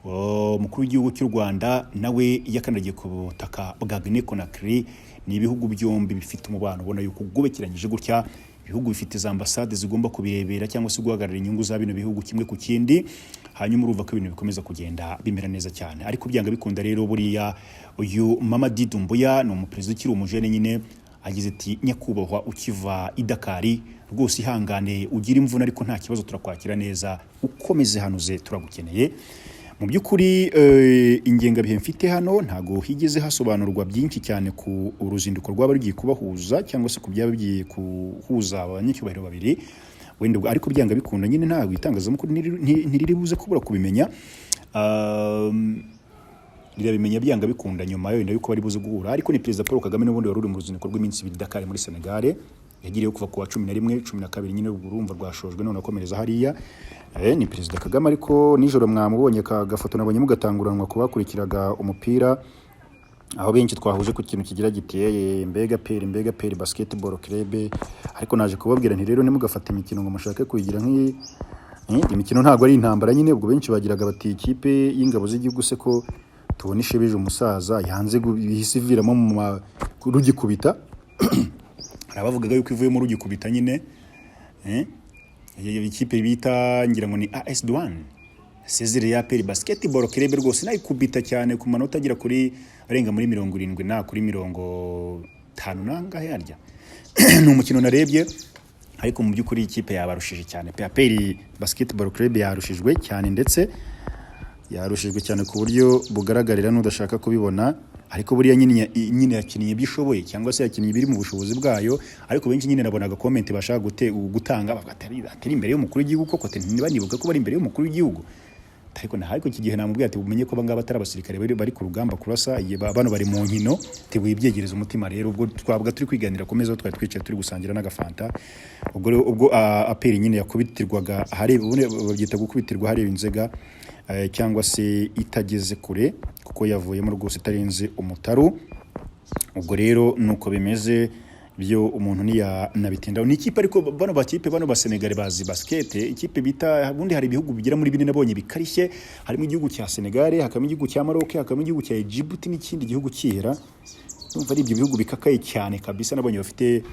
umukuru w'igihugu cy'u Rwanda nawe yakandagiye ku butaka bwa Guinea Conakry. Ni ibihugu byombi bifite umubano ubona yuko ugobekeranyije gutya, ibihugu bifite za ambasade zigomba kubirebera cyangwa se guhagarara inyungu za bino bihugu kimwe ku kindi, hanyuma urumva ko ibintu bikomeza kugenda bimera neza cyane. Ariko byanga bikunda rero buriya uyu Mamadi Doumbouya ni umuperezida ukiri umujene nyine, agize ati nyakubahwa ukiva i Dakar rwose ihangane ugira imvune, ariko nta kibazo turakwakira neza, ukomeze hanuze turagukeneye. Mu by'ukuri ingengabihe mfite hano ntago higeze hasobanurwa byinshi cyane ku uruzinduko rwaba rugiye kubahuza cyangwa se ku byaba bigiye kuhuza abanyacyubahiro babiri, wenda ariko byanga bikunda nyine ntago itangazamakuru ntiriri buze kubura kubimenya. Birabimenya byanga bikunda nyuma yo yuko bari buze guhura. Ariko ni Perezida Paul Kagame n'ubundi wari uri mu ruzinduko rw'iminsi 2 Dakar muri Senegal, yagiriye kuva ku wa 11 12 nyine urumva rwashojwe none akomereza hariya. Ni Perezida Kagame, ariko nijoro mwamubonye gafoto nabonye mugatanguranwa kubakurikiraga umupira, aho benshi twahuje ku kintu kigira giteye mbega peri basketball club. Ariko naje kubabwira nti rero nimugafata imikino ngo mushake kuyigira imikino ntago ari intambara nyine, ubwo benshi bagiraga bati ikipe y'ingabo z'igihugu se ko tubona ishebeje umusaza yanze guhisiviramo mu rugikubita. Arabavugaga yuko ivuye mu rugikubita nyine, ikipe bita ngira ngo ni AS Douane Cezire ya peri basketball club rwose nayikubita cyane ku manota agira kuri arenga muri 70 na kuri 50 nanga yarya. Ni umukino narebye, ariko mu by'ukuri ikipe yabarushije cyane. Peri basketball club yarushijwe cyane, ndetse yarushijwe cyane ku buryo bugaragarira n'udashaka kubibona. Ariko buriya nyine yakiniye byishoboye cyangwa se yakiniye biri mu bushobozi bwayo. Ariko benshi nyine nabonaga comment bashaka gutanga bagatari imbere y'umukuru w'igihugu, koko ntibanibuka ko bari imbere y'umukuru w'igihugu. Ariko ariko iki gihe namubwiye ati umenye ko bangaba atari abasirikare bari ku rugamba kurasa, bano bari mu nkino, tebuye ibyegereza umutima. Rero ubwo twabwa turi kwiganira ku meza, twari twicaye turi gusangira n'agafanta. Ubwo aperi nyine yakubitirwaga hareba, babyita gukubitirwa hareba inzega, cyangwa se itageze kure kuko yavuyemo rwose itarenze umutaru. Ubwo rero nuko bimeze byo umuntu nabitindaho. Ni ikipe ariko bano bakipe bano ba Senegal bazi basket, ikipe bita bundi hari ibihugu bigira muri bine nabonye bikarishye, harimo igihugu cya Senegal, hakaba igihugu cya Maroc, hakaba igihugu cya Djibouti n'ikindi gihugu cyihera. Numva ari ibyo bihugu bikakaye cyane kabisa, nabonye bafite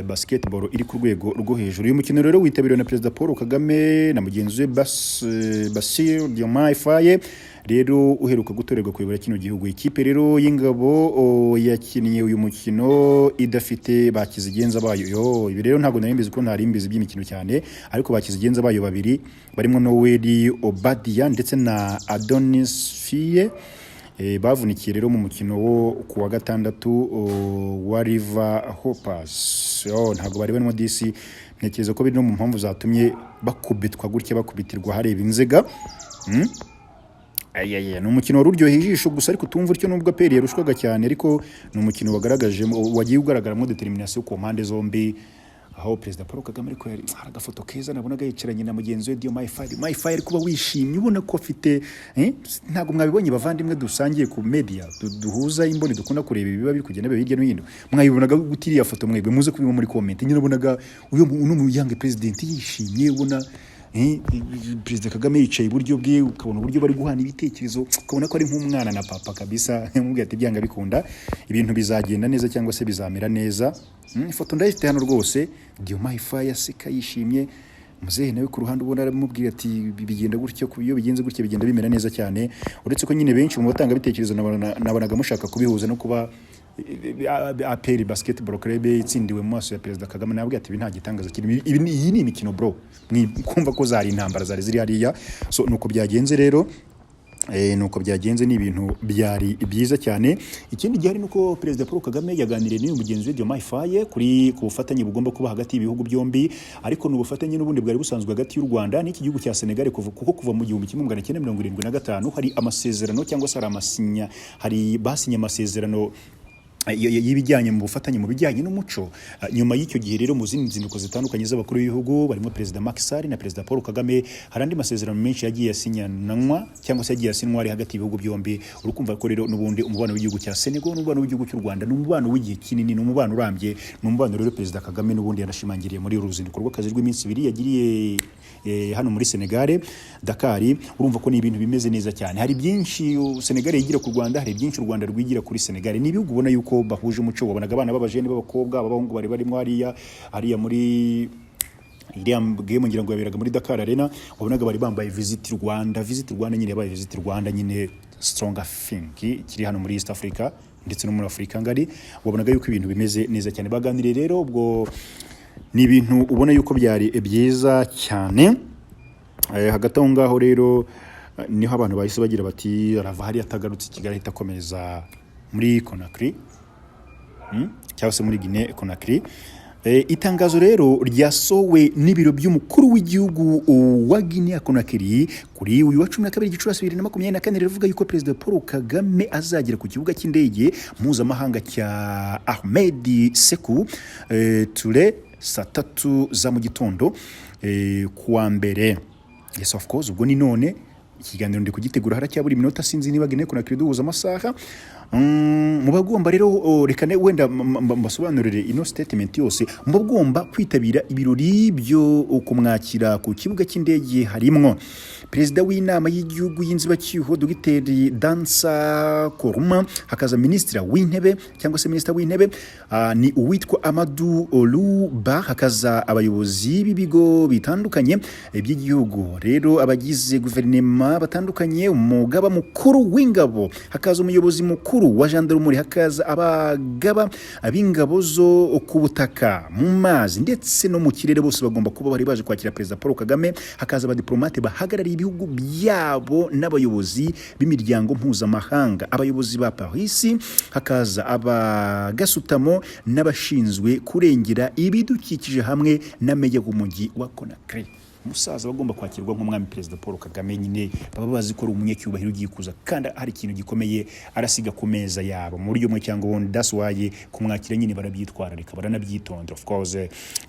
basketball iri ku rwego rwo hejuru. Uyu mukino rero witabiriwe na Perezida Paul Kagame na mugenzi we Bassirou Diomaye Faye rero uheruka gutorerwa kuyobora kino gihugu. Ikipe rero y'ingabo yakinnye uyu mukino idafite bakizigenza bayo. Ibi rero ntabwo narimbizi ko ntarimbizi by'imikino cyane, ariko bakizigenza bayo babiri barimo Noel Obadia ndetse na Adonis Fiye bavunikiye rero mu mukino wo kuwa gatandatu wa River Hoppers. Ntabwo bari barimo DC. Ntekereza ko biri no mu mpamvu zatumye bakubitwa gutya, bakubitirwa hareba inzega. Ni umukino wari uryoheye ijisho gusa, ariko tumva utyo nubwo Peri yarushwaga cyane, ariko ni umukino wagaragaje wagiye ugaragaramo determination ku mpande zombi, aho Perezida Paul Kagame ariko hari agafoto keza nabonaga yicaranye na mugenzi we Diomaye Faye ari kuba wishimye, ubona ko afite ntabwo mwabibonye bavandimwe dusangiye ku media duhuza imboni dukunda kureba ibiba biri kugenda hirya no hino, mwayibonaga gutiriya foto mwebwe muze kubimo muri comment nyine, nabonaga uyu mu young president yishimye, ubona Perezida Kagame yicaye iburyo bwe, ukabona uburyo bari guhana ibitekerezo, ukabona ko ari nk'umwana na papa kabisa. Mubwiye ati byanga bikunda ibintu bizagenda neza cyangwa se bizamera neza. Ifoto ndayifite hano rwose, Diomaye Faye aseka yishimye, muzehe nawe ku ruhande ubona aramubwira ati bigenda gutyo, iyo bigenze gutyo bigenda bimera neza cyane. Uretse ko nyine benshi mu batanga bitekerezo nabonaga mushaka kubihuza no kuba APR Basketball Club itsindiwe mu maso ya Perezida Kagame. Nabwo ati ibi nta gitangaza kirimo, iyi ni imikino bro, kumva ko zari intambara zari ziri hariya. So nuko byagenze rero, nuko byagenze, ni ibintu byari byiza cyane. Ikindi gihari nuko Perezida Paul Kagame yaganiriye n'uyu mugenzi we Diomaye Faye kuri ku bufatanye bugomba kuba hagati y'ibihugu byombi, ariko n'ubufatanye n'ubundi bwari busanzwe hagati y'u Rwanda n'iki gihugu cya Senegal, kuko kuva mu 1975 hari amasezerano cyangwa se hari basinye amasezerano y'ibijyanye mu bufatanye mu bijyanye n'umuco. Nyuma y'icyo gihe rero mu zindi nzinduko zitandukanye z'abakuru b'ibihugu barimo Perezida Macky Sall na Perezida Paul Kagame, hari andi masezerano menshi yagiye yasinyanwa cyangwa se yagiye asinwa ari hagati y'ibihugu byombi. Urukumva ko rero n'ubundi umubano w'igihugu cya Senegal n'umubano w'igihugu cy'u Rwanda n'umubano w'igihe kinini, n'umubano urambye, n'umubano rero Perezida Kagame n'ubundi yanashimangiriye muri uruzinduko rw'akazi rw'iminsi 2 yagiriye hano muri Senegal Dakar. Urumva ko ni ibintu bimeze neza cyane. Hari byinshi Senegal yigira ku Rwanda, hari byinshi u Rwanda rwigira kuri Senegal. Ni ibihugu ubona yuko bahuje umuco. Wabonaga abana b'abajene b'abakobwa abahungu bari barimo hariya muri iriya game ngira ngo yaberaga muri Dakar Arena, wabonaga bari bambaye Visit Rwanda nyine yabaye Visit Rwanda nyine stronger thing kiri hano muri East Africa ndetse no muri Afrika ngari. Wabonaga yuko ibintu bimeze neza cyane. Baganiriye rero, ubwo ni ibintu ubona yuko byari byiza cyane. Hagati aho ngaho rero niho abantu bahise bagira bati arava hari atagarutse Kigali ahita akomeza muri Conakry cyangwa se muri Guinea Conakry. Itangazo rero ryasowe n'ibiro by'umukuru w'igihugu wa Guinea Conakry kuri uyu wa 12 Gicurasi 2024 rivuga yuko Perezida Paul Kagame azagera ku kibuga cy'indege mpuzamahanga cya Ahmed Sekou Touré saa 3 za mu gitondo kuwa mbere. Yes of course, ubwo ni none ikiganiro ndi kugitegura haracyaburi iminota, sinzi niba Guinea Conakry duhuza amasaha. Mubagomba rero reka wenda mbasobanurire ino statement yose. Mubagomba kwitabira ibirori byo kumwakira ku kibuga cy'indege harimo Perezida w'inama y'igihugu y'inzibacyuho Dr Dansa Koruma, hakaza Ministra w'intebe cyangwa se Minister w'intebe ni uwitwa Amadou Oluba, hakaza abayobozi b'ibigo bitandukanye by'igihugu, rero abagize guverinema batandukanye, umugaba mukuru w'ingabo, hakaza umuyobozi mukuru wa gendarmerie, hakaza abagaba ab'ingabo zo ku butaka, mu mazi ndetse no mu kirere. Bose bagomba kuba bari baje kwakira Perezida Paul Kagame. Hakaza abadiplomate bahagarariye ibihugu byabo n'abayobozi b'imiryango mpuzamahanga, abayobozi ba Paris, hakaza abagasutamo n'abashinzwe kurengera ibidukikije hamwe na meya w'umujyi wa Conakry. Umusaza bagomba kwakirwa nk'umwami Perezida Paul Kagame, nyine baba bazi ko ari umunyacyubahiro ugiye kuza kandi hari ikintu gikomeye arasiga ku meza yabo mu buryo bumwe cyangwa ubundi. That's why kumwakira nyine barabyitwararika, baranabyitondera. Of course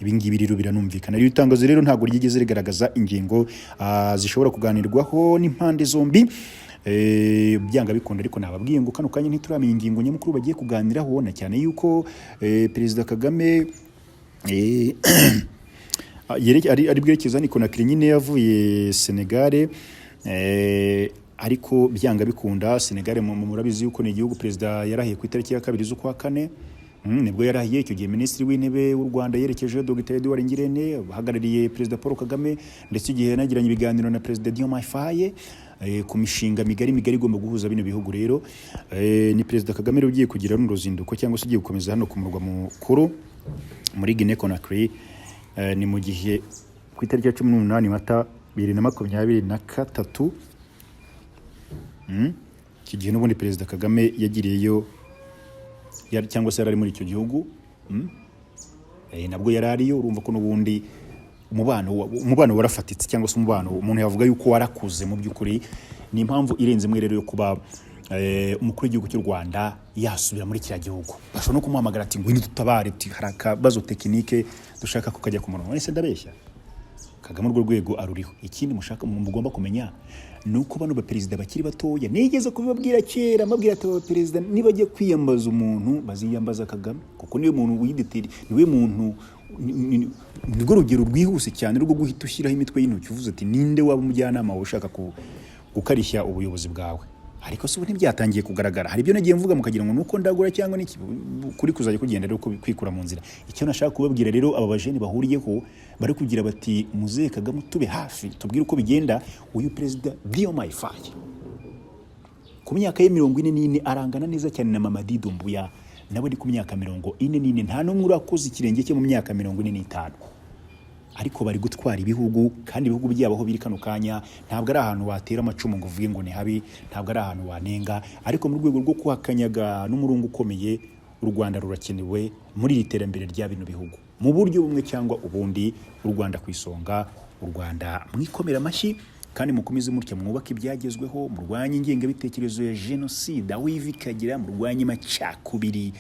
ibi ngibi rero biranumvikana. Rero itangazo rero ntabwo ryigeze rigaragaza ingingo zishobora kuganirwaho n'impande zombi. Byanga bikunda, ariko nababwiye ngo kano kanya ntituramenya ingingo nyamukuru bagiye kuganiraho, na cyane yuko Perezida Kagame ari bwerekeza ni Conakry nyine yavuye Senegal. Ariko byanga bikunda Senegal murabizi yuko ni igihugu Perezida yarahiye ku itariki ya 2 z'ukwa 4 nibwo yarahiye icyo gihe minisitiri w'intebe w'u Rwanda yerekeje Dr Edouard Ngirente bahagarariye perezida Paul Kagame, ndetse igihe yanagiranye ibiganiro na perezida Diomaye Faye ku mishinga migari igomba guhuza bino bihugu. Rero ni perezida Kagame rero ugiye kugira runo ruzinduko cyangwa se ugiye gukomeza hano ku murwa mukuru muri Guinea Conakry, ni mu gihe ku itariki ya 18 Mata 2023 iki gihe n'ubundi perezida Kagame yagiriyeyo cyangwa se yari muri icyo gihugu nabwo yari ariyo. Urumva ko n'ubundi umubano warafatitse, cyangwa se umubano umuntu yavuga yuko warakuze mu by'ukuri. Ni impamvu irenze imwe rero yo kuba umukuru w'igihugu cy'u Rwanda yasubira muri kiriya gihugu. Bashobora no kumuhamagara ati ngwino tutabare, hari akabazo tekinike dushaka ko kajya ku murongo. Ese ndabeshya? Kagame urwo rwego aruriho. Ikindi mugomba kumenya ni uko bano baperezida bakiri batoya, nigeze kubibabwira kera, mabwira ati abaperezida nibajya kwiyambaza umuntu baziyambaza Kagame, kuko niwe muntu w'ideteri, niwe muntu nirwo rugero rwihuse cyane rwo guhita ushyiraho imitwe y'intoki uvuze ati ninde waba umujyanama wawe ushaka gukarishya ubuyobozi bwawe. Ariko se ubu ntibyatangiye kugaragara. Hari ibyo nagiye mvuga mukagira ngo nuko ndagura cyangwa n'iki kuri kuzajya kugenda rero kwikura mu nzira. Icyo nashaka kubabwira rero aba bajeni bahuriyeho bari kugira bati muze Kagame tube hafi tubwire uko bigenda. Uyu perezida Diomaye Faye ku myaka ye 44 arangana neza cyane na Mamadi Doumbouya nawe ni ku myaka 44, nta n'umwe urakoze ikirenge cye mu myaka 45. Ariko bari gutwara ibihugu, kandi ibihugu byabo aho biri kano kanya ntabwo ari ahantu watera amacumu ngo uvuge ngo ni habi, ntabwo ari ahantu wanenga. Ariko mu rwego rwo kuhakanyaga n'umurungu ukomeye, u Rwanda rurakenewe muri iri terambere rya bino bihugu mu buryo bumwe cyangwa ubundi. U Rwanda ku isonga, u Rwanda mwikomera amashyi kandi mukomeze mutya mwubaka ibyagezweho, murwanye ingengabitekerezo ya genocide aho ivi ikagira, murwanye amacakubiri.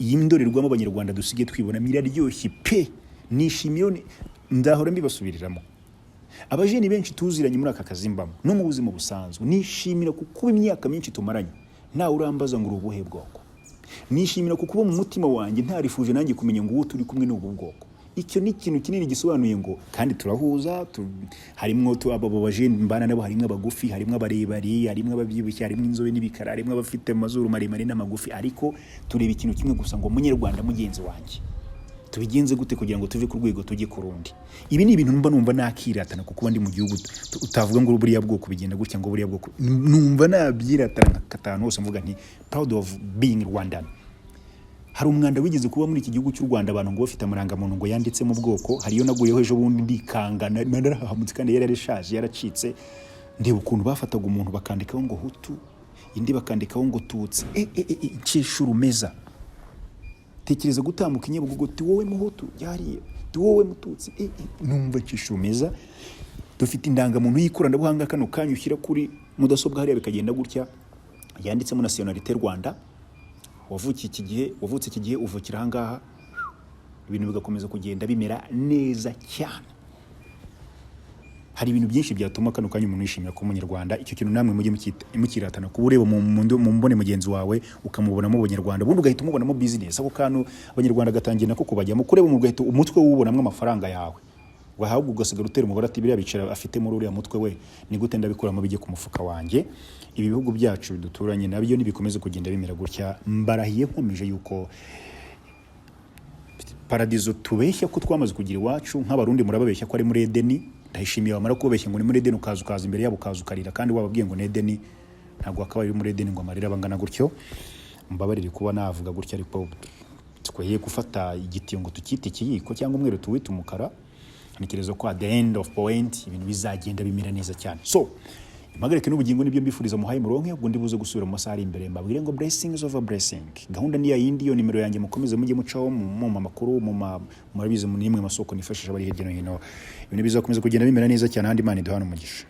Iyi ndorerwamo abanyarwanda dusige twibona miraryoshye pe. Nishimiye ndahora mbibasubiriramo. Abajeni benshi tuziranye muri aka kazimbamo no mu buzima busanzwe, nishimira kuko imyaka myinshi tumaranye nta urambaza ngo urubuhe bwoko. Nishimira kuko mu mutima wanjye ntarifuje nanjye kumenya ngo uwo turi kumwe n'ubu bwoko. Icyo ni ikintu kinini gisobanuye ngo kandi turahuza. Harimo abo bajeni mbana nabo, harimo abagufi, harimo abarebari, harimo ababyibushye, harimo inzobe n'ibikara, harimo abafite amazuru maremare n'amagufi. Ariko tureba ikintu kimwe gusa ngo munyarwanda mugenzi wanjye tubigenze gute kugira ngo tuve ku rwego tujye ku rundi. Ibi ni ibintu numva nakiratana kuko ndi mu gihugu utavuga ngo buriya bwoko bigenda gutya ngo buriya bwoko, numva nabyiratana katanu hose mvuga nti proud of being Rwandan. Hari umwanda wigeze kuba muri iki gihugu cy'u Rwanda, abantu ngo bafite amarangamuntu ngo yanditse mu bwoko. Hariyo naguyeho ejo bundi ndikangana narahamutse kandi yarashaje yaracitse. Ndeba ukuntu bafataga umuntu bakandikaho ngo Hutu, indi bakandikaho ngo Tutsi. Cyeshuru meza. Tekereza gutambuka Nyabugogo ti wowe Muhutu yariye, ti wowe Mututsi. Numva cyishumeza. Dufite indangamuntu y'ikoranabuhanga kano kanyu ushyira kuri mudasobwa hariya bikagenda gutya, yanditsemo nationalité Rwanda. Wavutse iki gihe uvukira ahangaha, ibintu bigakomeza kugenda bimera neza cyane. Hari ibintu byinshi byatuma kano kanya umuntu yishimira ko umunyarwanda. Icyo kintu namwe mujye mukiratana kuba ureba mu mbone mugenzi wawe ukamubonamo abanyarwanda, ubundi ugahita umubonamo business. Ako kantu abanyarwanda gatangiye nako kubajyamo, kureba mu ugahita umutwe wubonamo amafaranga yawe, wahabwa ugasigara utera umugore ati biriya bicara afite muri uriya mutwe we ni gute ndabikuramo bijye ku mufuka wanjye. Ibi bihugu byacu duturanye nabyo nibikomeze kugenda bimera gutya, mbarahiye nkomeje yuko paradizo tubeshya ko twamaze kugira iwacu nk'abarundi murababeshya ko ari muri Edeni. Ndahishimiye bamara kubeshya ngo ni muri Edeni, ukaza imbere yabo ukazukarira, kandi wababwiye ngo ni Edeni, ntabwo akaba ari muri Edeni ngo amarira bangana gutyo. Mbabarire kuba navuga gutya, ariko tweye gufata igitiyo ngo tukite ikiyiko cyangwa umweru tuwite umukara. Ntekereza ko at the end of point ibintu bizagenda bimera neza cyane. So impagarike n'ubugingo nibyo mbifuriza muhaye muronke, ubwo ndibuze gusubira mu masaha ari imbere. Mbabwire ngo blessings over blessing. Gahunda ni ya yindi, yo nimero yanjye mukomeze mujye mucaho mu makuru murabize mu nimwe masoko nifashisha bari hirya no hino. Ibintu bizakomeza kugenda bimera neza cyane, handi Imana iduhana umugisha.